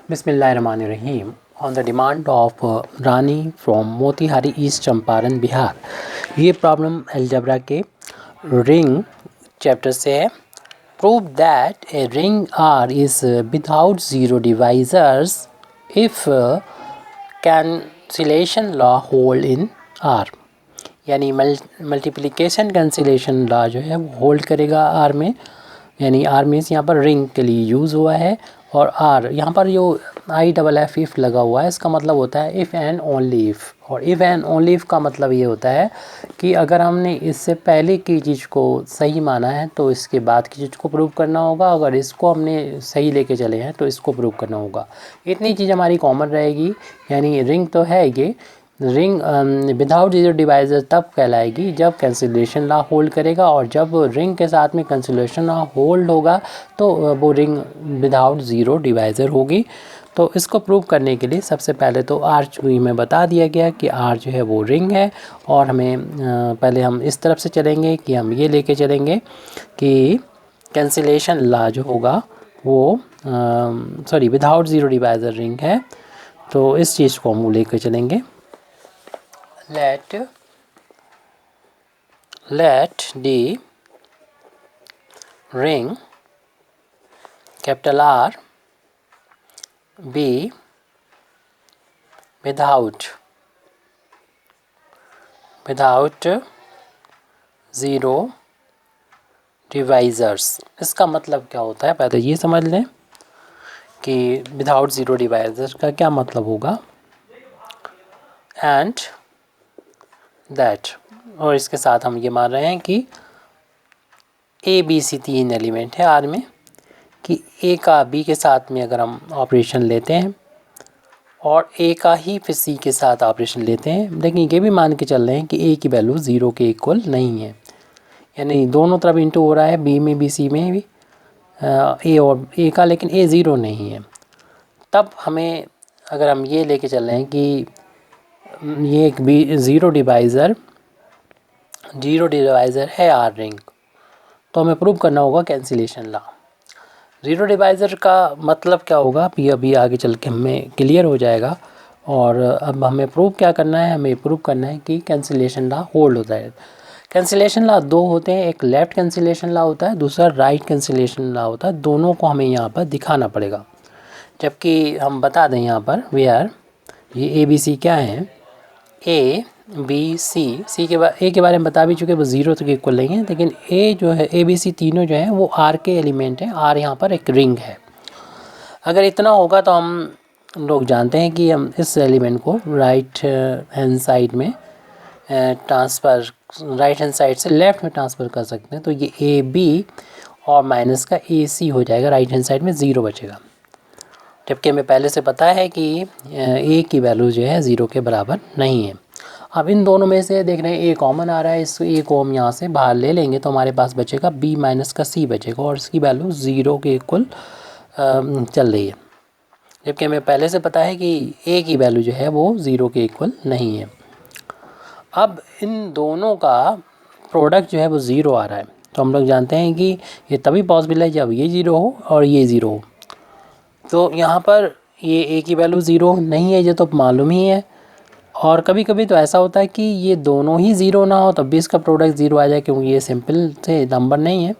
Bismillahirrahmanirrahim. On the demand of Rani from Motihari East Champaran Bihar, ये problem algebra के ring chapter से है. Prove that a ring R is without zero divisors if cancellation law hold in R. यानी multiplication cancellation law जो है वो hold करेगा R में. यानी आर मीन्स यहाँ पर रिंग के लिए यूज़ हुआ है और आर यहाँ पर जो IFF इफ़ लगा हुआ है इसका मतलब होता है इफ़ एंड ओनली इफ़. और इफ़ एंड ओनली इफ़ का मतलब ये होता है कि अगर हमने इससे पहले की चीज़ को सही माना है तो इसके बाद की चीज़ को प्रूव करना होगा. अगर इसको हमने सही लेके चले हैं तो इसको प्रूव करना होगा. इतनी चीज़ हमारी कॉमन रहेगी. यानी रिंग तो है ये. रिंग विदाउट ज़ीरो डिवाइजर तब कहलाएगी जब कैंसिलेशन लॉ होल्ड करेगा, और जब रिंग के साथ में कैंसिलेशन लॉ होल्ड होगा तो वो रिंग विदाउट ज़ीरो डिवाइज़र होगी. तो इसको प्रूव करने के लिए सबसे पहले तो आर में बता दिया गया कि आर जो है वो रिंग है. और हमें पहले हम इस तरफ से चलेंगे कि हम ये लेके चलेंगे कि कैंसिलेशन लॉ जो होगा वो विदाउट ज़ीरो डिवाइज़र रिंग है. तो इस चीज़ को हम लेकर चलेंगे. let the ring capital R be without zero divisors. इसका मतलब क्या होता है पहले ये समझ लें कि विदाउट ज़ीरो डिवाइज़र का क्या मतलब होगा. एंड दैट, और इसके साथ हम ये मान रहे हैं कि ABC 3 एलिमेंट है आर में, कि A का B के साथ में अगर हम ऑपरेशन लेते हैं और A का ही फिर C के साथ ऑपरेशन लेते हैं, लेकिन ये भी मान के चल रहे हैं कि A की वैल्यू ज़ीरो के इक्वल नहीं है. यानी दोनों तरफ इंटू हो रहा है, B में भी C में भी A और A का, लेकिन A ज़ीरो नहीं है. तब हमें अगर हम ये लेके चल रहे हैं कि ये एक भी ज़ीरो डिवाइज़र है आर रिंग, तो हमें प्रूव करना होगा कैंसिलेशन लॉ. ज़ीरो डिवाइज़र का मतलब क्या होगा अभी आगे चल के हमें क्लियर हो जाएगा. और अब हमें प्रूव क्या करना है, हमें प्रूव करना है कि कैंसिलेशन लॉ होल्ड होता है. कैंसिलेशन लॉ दो होते हैं, एक लेफ़्ट कैंसिलेशन लॉ होता है, दूसरा राइट कैंसिलेशन लॉ होता है. दोनों को हमें यहाँ पर दिखाना पड़ेगा. जबकि हम बता दें यहाँ पर वेयर ये ABC क्या है, ABC A के बारे में बता भी चुके, वो ज़ीरो तक इक्वल नहीं है, लेकिन A जो है ABC तीनों जो हैं वो R के एलिमेंट हैं. R यहाँ पर एक रिंग है. अगर इतना होगा तो हम लोग जानते हैं कि हम इस एलिमेंट को राइट हैंड साइड में राइट हैंड साइड से लेफ़्ट में ट्रांसफ़र कर सकते हैं. तो ये AB और माइनस का AC हो जाएगा, राइट हैंड साइड में ज़ीरो बचेगा. जबकि हमें पहले से पता है कि A की वैल्यू जो है ज़ीरो के बराबर नहीं है. अब इन दोनों में से देख रहे हैं A कॉमन आ रहा है, इस A को हम यहाँ से बाहर ले लेंगे तो हमारे पास बचेगा B माइनस का C बचेगा, और इसकी वैल्यू ज़ीरो के इक्वल चल रही है. जबकि हमें पहले से पता है कि A की वैल्यू जो है वो ज़ीरो के इक्वल नहीं है. अब इन दोनों का प्रोडक्ट जो है वो ज़ीरो आ रहा है, तो हम लोग जानते हैं कि ये तभी पॉसिबल है जब ये ज़ीरो हो और ये ज़ीरो हो. तो यहाँ पर ये A की वैल्यू ज़ीरो नहीं है, ये तो मालूम ही है. और कभी कभी तो ऐसा होता है कि ये दोनों ही ज़ीरो ना हो तब भी इसका प्रोडक्ट ज़ीरो आ जाए, क्योंकि ये सिंपल से नंबर नहीं है.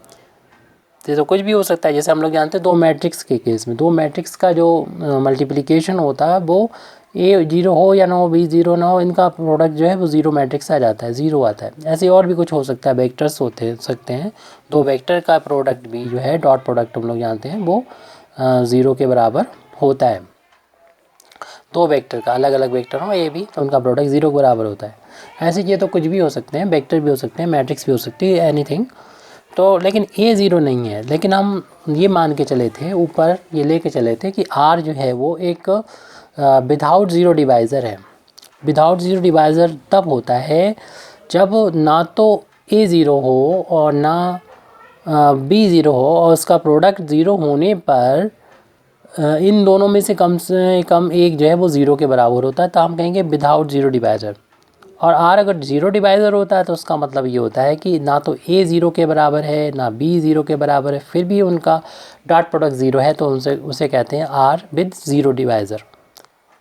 तो कुछ भी हो सकता है. जैसे हम लोग जानते हैं दो मैट्रिक्स के केस में, दो मैट्रिक्स का जो मल्टीप्लिकेशन होता है वो A ज़ीरो हो या ना हो, B ज़ीरो ना हो, इनका प्रोडक्ट जो है वो ज़ीरो मैट्रिक्स आ जाता है, ज़ीरो आता है. ऐसे और भी कुछ हो सकता है, वेक्टर्स होते सकते हैं. दो वेक्टर का प्रोडक्ट भी जो है डॉट प्रोडक्ट हम लोग जानते हैं वो ज़ीरो के बराबर होता है. दो वेक्टर का अलग अलग वेक्टर हो A B तो उनका प्रोडक्ट ज़ीरो के बराबर होता है. ऐसे ये तो कुछ भी हो सकते हैं, वेक्टर भी हो सकते हैं, मैट्रिक्स भी हो सकती है, एनीथिंग. तो लेकिन A ज़ीरो नहीं है. लेकिन हम ये मान के चले थे, ऊपर ये लेके चले थे कि R जो है वो एक विदाउट ज़ीरो डिवाइज़र है. विदाउट ज़ीरो डिवाइज़र तब होता है जब ना तो A ज़ीरो हो और ना B ज़ीरो हो, और उसका प्रोडक्ट ज़ीरो होने पर इन दोनों में से कम एक जो है वो ज़ीरो के बराबर होता है, तो हम कहेंगे विदाउट ज़ीरो डिवाइज़र. और आर अगर ज़ीरो डिवाइज़र होता है तो उसका मतलब ये होता है कि ना तो ए ज़ीरो के बराबर है ना बी ज़ीरो के बराबर है, फिर भी उनका डॉट प्रोडक्ट ज़ीरो है तो उसे कहते हैं आर विद ज़ीरो डिवाइज़र।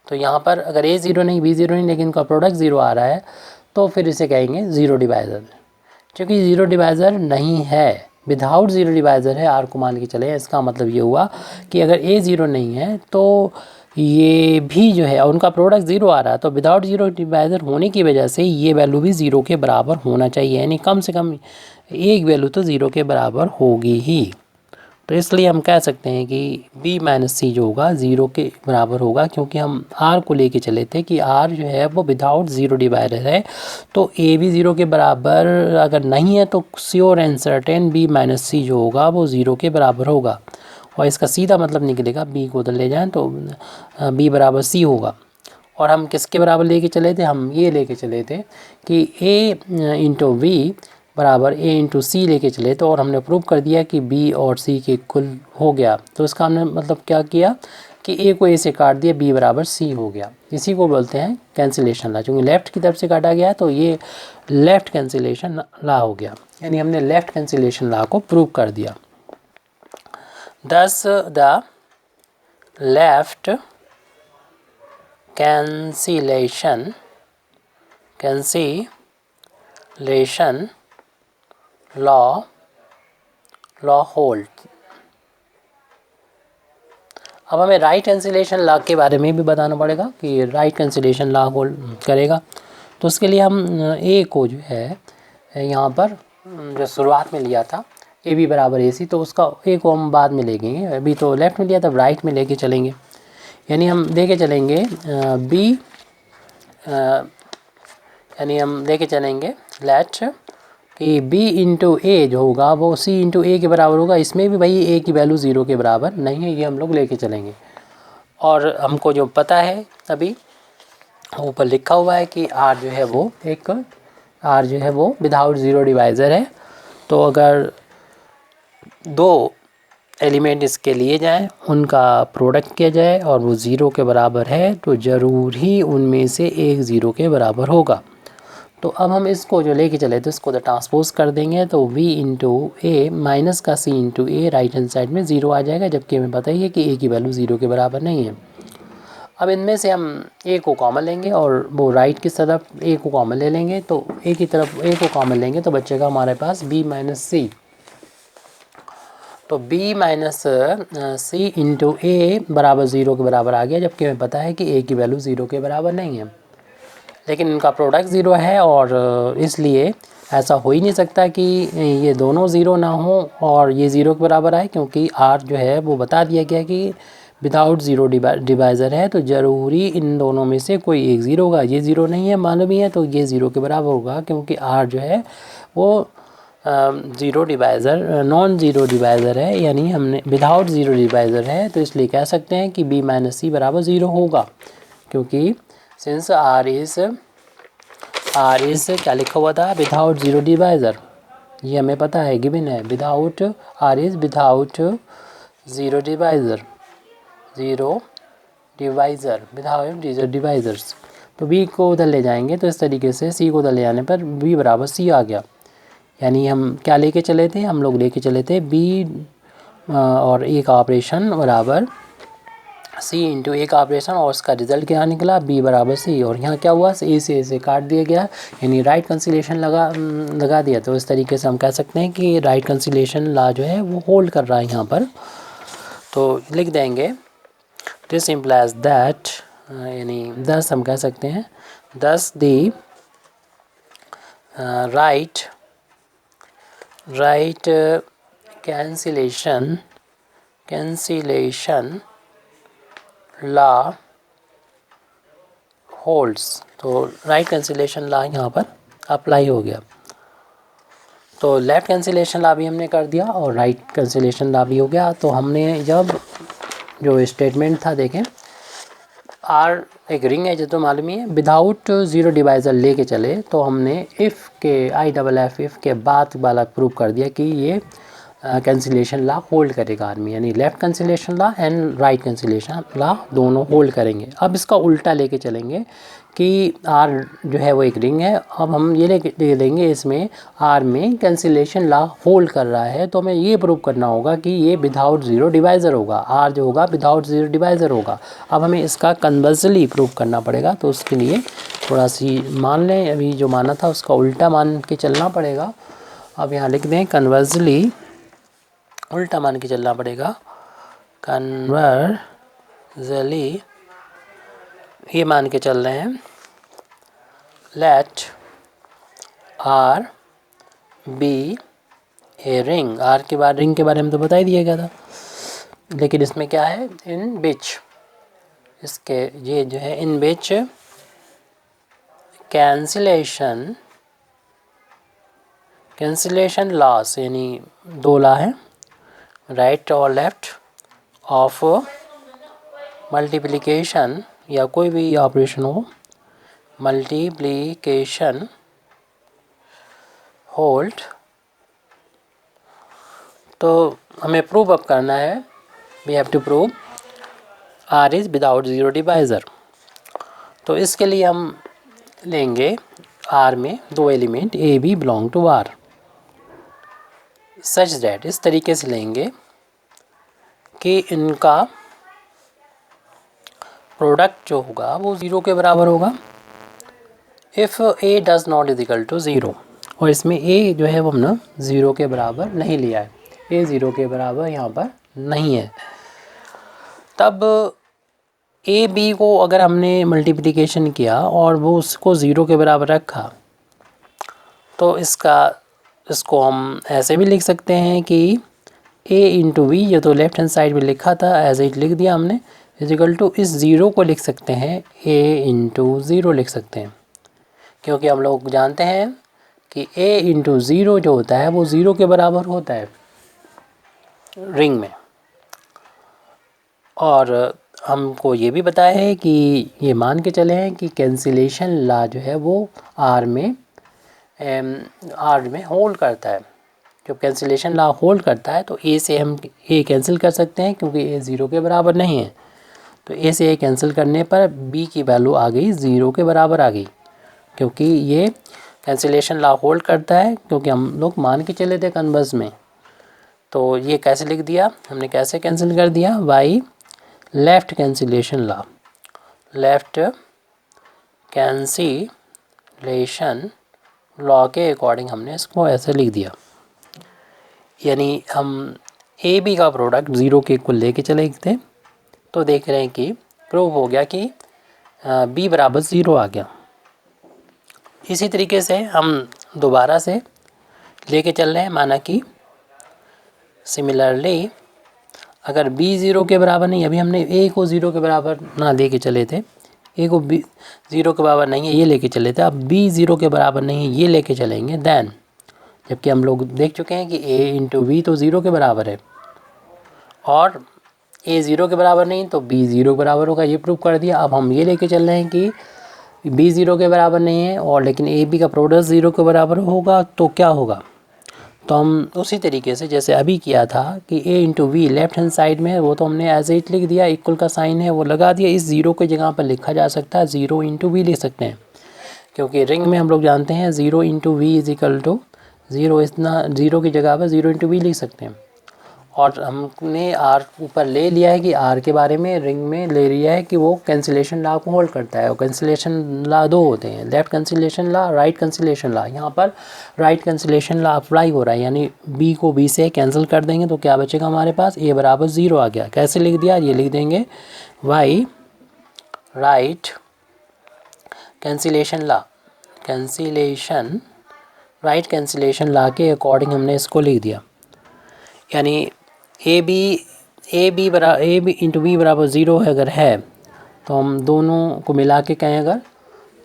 तो यहाँ पर अगर ए ज़ीरो नहीं बी ज़ीरो नहीं लेकिन उनका प्रोडक्ट ज़ीरो आ रहा है तो फिर इसे कहेंगे ज़ीरो डिवाइज़र। क्योंकि ज़ीरो डिवाइज़र नहीं है, विदाउट ज़ीरो डिवाइज़र है, आर को मान के चले, इसका मतलब ये हुआ कि अगर ए ज़ीरो नहीं है तो ये भी जो है उनका प्रोडक्ट ज़ीरो आ रहा है, तो विदाउट ज़ीरो डिवाइज़र होने की वजह से ये वैल्यू भी ज़ीरो के बराबर होना चाहिए, यानी कम से कम एक वैल्यू तो ज़ीरो के बराबर होगी ही। तो इसलिए हम कह सकते हैं कि b माइनस सी जो होगा ज़ीरो के बराबर होगा, क्योंकि हम r को लेके चले थे कि r जो है वो विदाउट ज़ीरो डिवाइडर है, तो a भी ज़ीरो के बराबर अगर नहीं है तो sure and certain b minus c जो होगा वो ज़ीरो के बराबर होगा। और इसका सीधा मतलब निकलेगा, b को उधर ले जाएँ तो b बराबर c होगा। और हम किसके बराबर लेके चले थे, हम ये लेके चले थे कि a इंटू वी बराबर ए इंटू सी लेके चले तो, और हमने प्रूव कर दिया कि बी और सी के इक्वल हो गया। तो इसका हमने मतलब क्या किया कि ए को ए से काट दिया, बी बराबर सी हो गया। इसी को बोलते हैं कैंसिलेशन लॉ, क्योंकि लेफ़्ट की तरफ से काटा गया है तो ये लेफ़्ट कैंसिलेशन लॉ हो गया, यानी हमने लेफ़्ट कैंसिलेशन लॉ को प्रूव कर दिया। दस the left cancellation law hold. अब हमें राइट कैंसिलेशन लॉ के बारे में भी बताना पड़ेगा कि राइट कैंसिलेशन लॉ होल्ड करेगा। तो उसके लिए हम ए को जो है यहाँ पर जो शुरुआत में लिया था ए बी बराबर ए सी, तो उसका ए को हम बाद में लेंगे, अभी तो लेफ़्ट में लिया तब राइट में लेके चलेंगे। यानी हम लेके चलेंगे बी, यानी हम लेके चलेंगे लेट कि b इंटू ए जो होगा वो c इंटू ए के बराबर होगा। इसमें भी भाई a की वैल्यू ज़ीरो के बराबर नहीं है, ये हम लोग लेके चलेंगे। और हमको जो पता है अभी ऊपर लिखा हुआ है कि r जो है वो विदाउट ज़ीरो डिवाइज़र है। तो अगर दो एलिमेंट इसके लिए जाएं, उनका प्रोडक्ट किया जाए और वो ज़ीरो के बराबर है तो ज़रूर ही उनमें से एक ज़ीरो के बराबर होगा। तो अब हम इसको जो लेके चले तो इसको तो ट्रांसपोज कर देंगे, तो v इंटू ए माइनस का c इंटू ए राइट हैंड साइड में ज़ीरो आ जाएगा, जबकि हमें पता ही है कि a की वैल्यू ज़ीरो के बराबर नहीं है। अब इनमें से हम a को कॉमन लेंगे और वो राइट की तरफ a को कॉमन ले लेंगे, तो a की तरफ a को कॉमन लेंगे तो बचेगा हमारे पास b माइनस सी। तो b माइनस सी इंटू ए बराबर ज़ीरो के बराबर आ गया, जबकि हमें पता है कि a की वैल्यू ज़ीरो के बराबर नहीं है, लेकिन इनका प्रोडक्ट ज़ीरो है और इसलिए ऐसा हो ही नहीं सकता कि ये दोनों ज़ीरो ना हो और ये ज़ीरो के बराबर आए, क्योंकि r जो है वो बता दिया गया कि विदाउट ज़ीरो डिवाइज़र है, तो ज़रूरी इन दोनों में से कोई एक ज़ीरो होगा। ये ज़ीरो नहीं है मालूम ही है, तो ये ज़ीरो के बराबर होगा, क्योंकि r जो है वो zero divisor non zero divisor है, यानी हमने विदाउट ज़ीरो डिवाइज़र है, तो इसलिए कह सकते हैं कि b माइनस सी बराबर ज़ीरो होगा, क्योंकि सिंस r इज़ क्या लिखा हुआ था, विदाउट ज़ीरो डिवाइज़र, ये हमें पता है गिवन है, without r is without zero divisors. तो b को उधर ले जाएंगे तो इस तरीके से c को उधर ले जाने पर b बराबर c आ गया। यानी हम क्या लेके चले थे, हम लोग लेके चले थे b और a का ऑपरेशन बराबर c इंटू ए का ऑपरेशन, और उसका रिजल्ट क्या निकला, b बराबर c। और यहाँ क्या हुआ, a से काट दिया गया, यानी राइट कंसिलेशन लगा दिया। तो इस तरीके से हम कह सकते हैं कि राइट कंसिलेशन लॉ जो है वो होल्ड कर रहा है यहाँ पर। तो लिख देंगे दिस इम्प्लाइज दैट, यानी दस हम कह सकते हैं दस दी राइट कैंसिलेशन लॉ होल्ड्स। तो राइट कैंसिलेशन लॉ यहाँ पर अप्लाई हो गया। तो लेफ़्ट कैंसिलेशन लॉ भी हमने कर दिया और राइट कैंसिलेशन लॉ भी हो गया। तो हमने जब जो स्टेटमेंट था देखें, आर एक रिंग है जो तो मालूम ही है, विदाउट ज़ीरो डिवाइज़र लेके चले तो हमने इफ़ के IFF के बाद वाला प्रूव कर दिया कि ये कैंसिलेशन ला होल्ड करेगा आर में, यानी left cancellation law and right cancellation law दोनों होल्ड करेंगे। अब इसका उल्टा लेके चलेंगे कि आर जो है वो एक रिंग है, अब हम ये ले लेंगे इसमें आर में कैंसिलेशन ला होल्ड कर रहा है, तो हमें ये प्रूव करना होगा कि ये विदाउट ज़ीरो डिवाइज़र होगा, आर जो होगा विदाउट ज़ीरो डिवाइज़र होगा। अब हमें इसका कन्वर्सली प्रूव करना पड़ेगा, तो उसके लिए थोड़ा सी मान लें, अभी जो माना था उसका उल्टा मान के चलना पड़ेगा। अब यहाँ लिख दें कन्वर्सली, उल्टा मान के चलना पड़ेगा, कन्वर्सली ये मान के चल रहे हैं let R be a ring. R के बाद रिंग के बारे में तो बता ही दिया गया था, लेकिन इसमें क्या है इन बिच, इसके ये जो है इन बिच कैंसिलेशन लॉस, यानी दो ला है राइट और लेफ्ट ऑफ मल्टीप्लिकेशन या कोई भी ऑपरेशन हो, मल्टीप्लिकेशन होल्ड। तो हमें प्रूव अप करना है, we have to prove R is without zero divisor. तो इसके लिए हम लेंगे आर में दो element a b belong to R, such that इस तरीके से लेंगे कि इनका प्रोडक्ट जो होगा वो ज़ीरो के बराबर होगा if a does not is equal to zero. और इसमें ए जो है वो हमने ज़ीरो के बराबर नहीं लिया है, ए ज़ीरो के बराबर यहाँ पर नहीं है। तब ए बी को अगर हमने मल्टीप्लिकेशन किया और वो उसको ज़ीरो के बराबर रखा, तो इसको हम ऐसे भी लिख सकते हैं कि ए इंटू बी, ये तो लेफ्ट हैंड साइड में लिखा था एज इट लिख दिया हमने, इज इक्वल टू इस ज़ीरो को लिख सकते हैं ए इंटू ज़ीरो लिख सकते हैं, क्योंकि हम लोग जानते हैं कि ए इंटू ज़ीरो जो होता है वो ज़ीरो के बराबर होता है रिंग में। और हमको ये भी बताया है कि ये मान के चले हैं कि कैंसिलेशन ला जो है वो आर में होल्ड करता है। जब कैंसिलेशन ला होल्ड करता है तो ए से हम ए कैंसिल कर सकते हैं, क्योंकि ए ज़ीरो के बराबर नहीं है, तो ए से ए कैंसिल करने पर बी की वैल्यू आ गई ज़ीरो के बराबर आ गई, क्योंकि ये कैंसिलेशन ला होल्ड करता है, क्योंकि हम लोग मान के चले थे कन्वर्स में। तो ये कैसे लिख दिया हमने, कैसे कैंसिल कर दिया, by left cancellation law, left cancellation law के अकॉर्डिंग हमने इसको ऐसे लिख दिया। यानी हम ए बी का प्रोडक्ट ज़ीरो के इक्वल लेके चले थे, तो देख रहे हैं कि प्रूव हो गया कि बी बराबर ज़ीरो आ गया। इसी तरीके से हम दोबारा से लेके चल रहे हैं, माना कि सिमिलरली अगर बी ज़ीरो के बराबर नहीं, अभी हमने ए को ज़ीरो के बराबर ना लेके चले थे, ए को बी ज़ीरो के बराबर नहीं है ये लेके चले थे, अब बी ज़ीरो के बराबर नहीं है ये लेके चलेंगे देन, जबकि हम लोग देख चुके हैं कि ए इंटू बी तो ज़ीरो के बराबर है और ए ज़ीरो के बराबर नहीं तो बी ज़ीरो के बराबर होगा, ये प्रूव कर दिया। अब हम ये लेके चल रहे हैं कि बी ज़ीरो के बराबर नहीं है और लेकिन ए बी का प्रोडक्ट ज़ीरो के बराबर होगा, तो क्या होगा, तो हम उसी तरीके से जैसे अभी किया था कि a into v left hand side में है, वो तो हमने एज इट लिख दिया, इक्वल का साइन है वो लगा दिया, इस ज़ीरो की जगह पर लिखा जा सकता है ज़ीरो इंटू वी लिख सकते हैं, क्योंकि रिंग में हम लोग जानते हैं zero into b is equal to zero, इतना ज़ीरो की जगह पर ज़ीरो इंटू वी लिख सकते हैं। और हमने आर ऊपर ले लिया है कि आर के बारे में रिंग में ले लिया है कि वो कैंसिलेशन लॉ को होल्ड करता है, और कैंसिलेशन लॉ दो होते हैं, left cancellation law, right cancellation law. यहाँ पर राइट कैंसिलेशन लॉ अप्लाई हो रहा है, यानी बी को बी से कैंसिल कर देंगे तो क्या बचेगा हमारे पास, ए बराबर ज़ीरो आ गया। कैसे लिख दिया, ये लिख देंगे by right cancellation law, cancellation right cancellation law के अकॉर्डिंग हमने इसको लिख दिया, यानी ए बी इंटू बी बराबर ज़ीरो अगर है तो हम दोनों को मिला के कहें अगर,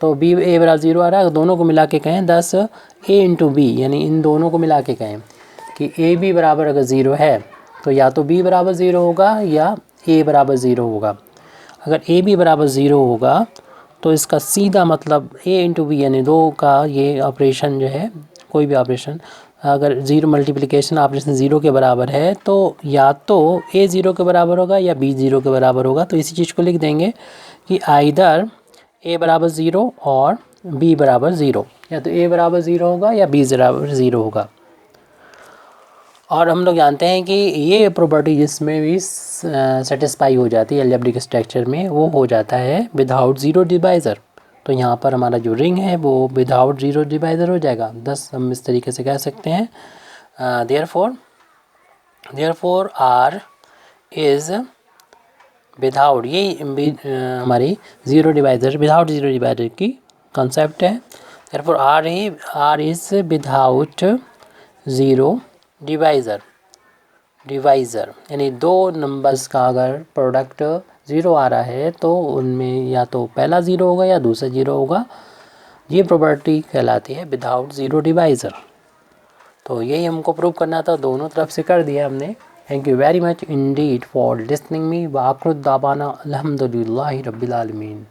तो बी ए बराबर ज़ीरो आ रहा है, अगर दोनों को मिला के कहें 10 ए इंटू बी, यानी इन दोनों को मिला के कहें कि ए बी बराबर अगर ज़ीरो है तो या तो बी बराबर ज़ीरो होगा या ए बराबर ज़ीरो होगा। अगर ए बी बराबर ज़ीरो होगा तो इसका सीधा मतलब ए इंटू बी यानी दो का ये ऑपरेशन जो है, कोई भी ऑपरेशन अगर ज़ीरो मल्टीप्लिकेशन ऑपरेशन ज़ीरो के बराबर है तो या तो ए ज़ीरो के बराबर होगा या बी ज़ीरो के बराबर होगा। तो इसी चीज़ को लिख देंगे कि आइदर ए बराबर ज़ीरो और बी बराबर ज़ीरो, या तो ए बराबर ज़ीरो होगा या बी बराबर ज़ीरो होगा। और हम लोग जानते हैं कि ये प्रॉपर्टी जिसमें भी सेटिस्फाई हो जाती है अलजेब्रिक स्ट्रक्चर में, वो हो जाता है विदाउट ज़ीरो डिवाइज़र। तो यहाँ पर हमारा जो रिंग है वो विदाउट ज़ीरो डिवाइज़र हो जाएगा। थस हम इस तरीके से कह सकते हैं देयरफॉर आर इज़ विदाउट, ये हमारी zero divisor without zero divisor की कंसेप्ट है। Therefore R is without zero divisor यानी दो नंबर्स का अगर प्रोडक्ट ज़ीरो आ रहा है तो उनमें या तो पहला ज़ीरो होगा या दूसरा ज़ीरो होगा। ये प्रॉपर्टी कहलाती है विदाउट ज़ीरो डिवाइज़र। तो यही हमको प्रूव करना था, दोनों तरफ से कर दिया हमने। Thank you very much Indeed for listening me. व आखिर दावाना अल्हम्दुलिल्लाहि रब्बिल आलमीन।